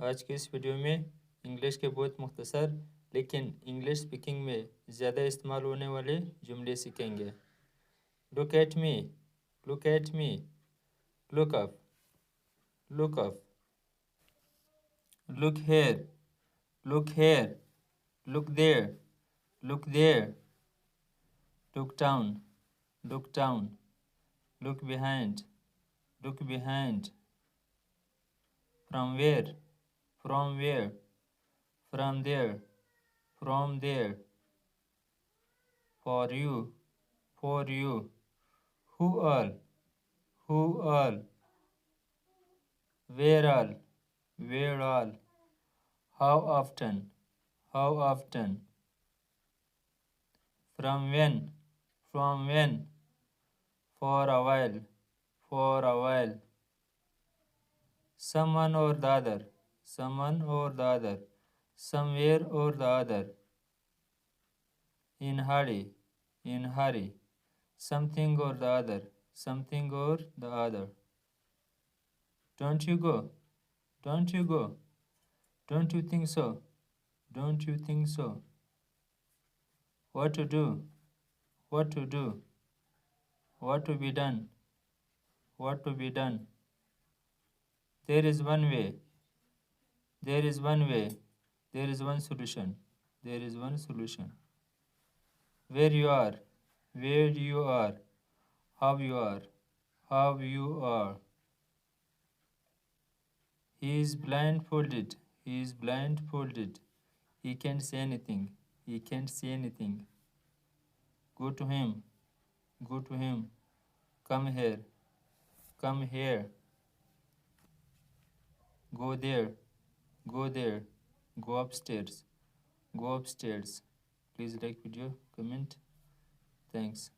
आज की इस वीडियो में इंग्लिश के बहुत मुख्तसर लेकिन इंग्लिश स्पीकिंग में ज़्यादा इस्तेमाल होने वाले जुमले सीखेंगे। Look at me, look at me, look up, look up, look here, look here, look there, look there, look down, look down, look behind, look behind, from where, from where, from there, from there, for you, who all, where all, how often, from when, for a while, someone or the other, somewhere or the other, in hurry, something or the other, don't you go, don't you think so, what to do, what to be done, there is one way, there is one solution, where you are, how you are, he is blindfolded, he can't say anything, go to him, come here, go there, go upstairs. Please like video, comment. Thanks.